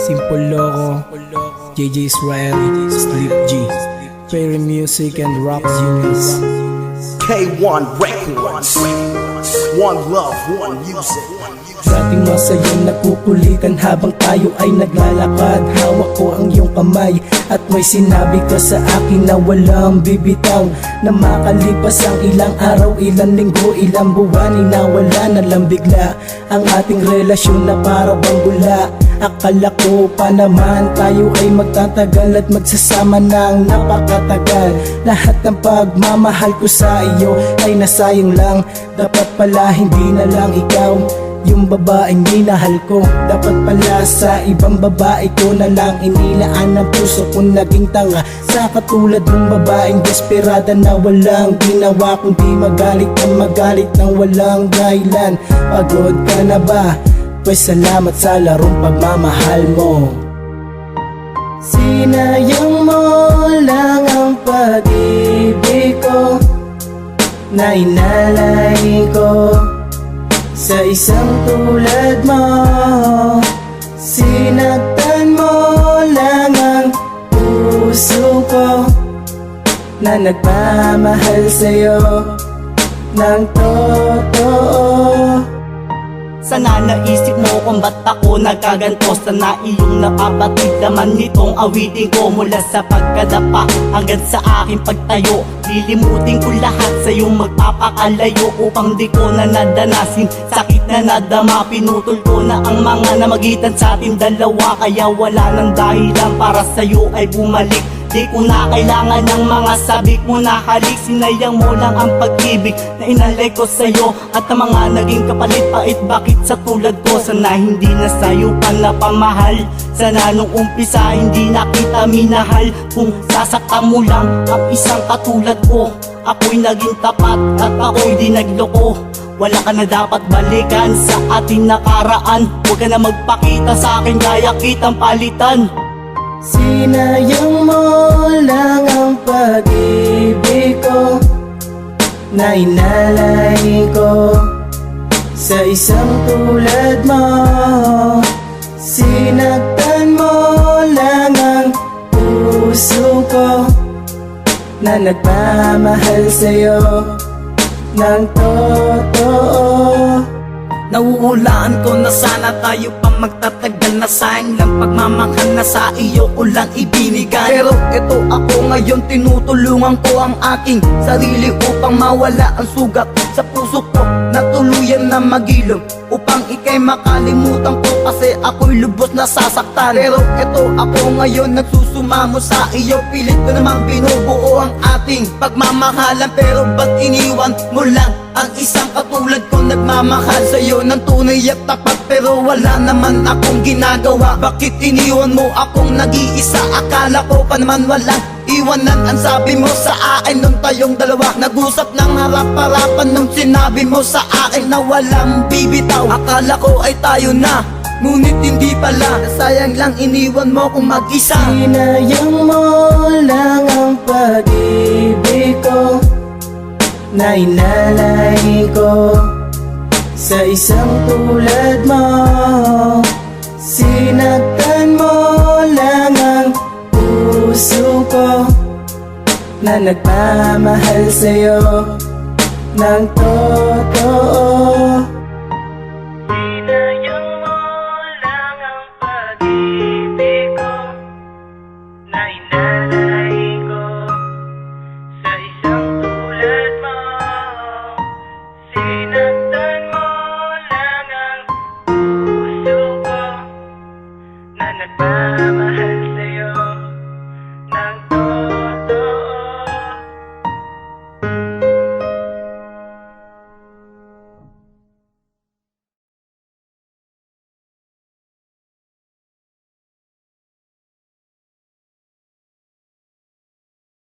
Simple Loco, JJ Israel, Sleep G, Perry Music and Rap Genius, K1 Records, One Love, One Music. dating masayang nagkukulitan habang tayo ay naglalakad. Hawak ko ang iyong kamay at may sinabi ka sa akin na walang bibitaw. Na makalipas ang ilang araw, ilang linggo, ilang buwan, inawala na lang bigla ang ating relasyon na para bang bula. Akala ko pa naman tayo ay magtatagal at magsasama ng napakatagal. Lahat ng pagmamahal ko sa iyo ay nasayang lang. Dapat pala hindi na lang ikaw yung babaeng minahal ko. Dapat pala sa ibang babae ko na lang inilaan ang puso ko. Naging tanga sa katulad ng babaeng desperada na walang ginawa kundi magalit ng magalit ng walang dahilan. Pagod ka na ba? Pues salamat sa larong pagmamahal mo. Sinayang mo lang ang pag-ibig ko na inalay ko sa isang tulad mo. Sinaktan mo lang ang puso ko na nagmamahal sa'yo ng totoo. Sana naisip mo kung ba't ako nagkaganto. Sana iyong napabatid naman nitong awitin ko. Mula sa pagkadapa hanggang sa aking pagtayo, lilimutin ko lahat sa iyong magpapakalayo. Upang di ko na nadanasin sakit na nadama. Pinutol ko na ang mga namagitan sa ating dalawa. Kaya wala nang dahilan para sa'yo ay bumalik. Di ko na kailangan ng mga sabik mo na halik. Sinayang mo lang ang pag-ibig na inalay ko sa'yo. At ang mga naging kapalit pait, bakit sa tulad ko? Sana hindi na sa'yo pa napamahal. Sana nung umpisa hindi na kita minahal. Kung sasaktan mo lang ang isang katulad ko, ako'y naging tapat at ako'y di nagloko. Wala ka na dapat balikan sa ating nakaraan. Huwag ka na magpakita sa akin gaya kitang palitan. Sinayang mo lang ang pag-ibig ko na inalay ko sa isang tulad mo. Sinaktan mo lang ang puso ko na nagmamahal sa'yo ng totoo. Nauulaan ko na sana tayo pa magtatagal. Na sayang lang pagmamahal na sa iyo ko lang ibinigay. Pero eto ako ngayon, tinutulungan ko ang aking sarili upang mawala ang sugat sa puso ko na tuluyan na magilom. Upang ikay makalimutan ko kasi ako'y lubos na sasaktan. Pero eto ako ngayon, nagsusumamo sa iyo. Pilit ko namang binubuo ang ating pagmamahalan. Pero ba't iniwan mo lang ang isang katulad ko? Nagmamahal sa'yo ng tunay at tapat, pero wala naman akong ginagawa. Bakit iniwan mo akong nag-iisa? Akala ko pa naman walang iwanan. Ang sabi mo sa akin nung tayong dalawa nag-usap ng harap-harapan, nung sinabi mo sa akin na walang bibitaw. Akala ko ay tayo na, ngunit hindi pala. Sayang lang iniwan mo kung mag-isa. Sinayang mo lang ang pag-ibig ko na inalay ko sa isang tulad mo. Sinaktan mo lang ang puso ko na nagmamahal sa'yo ng totoo.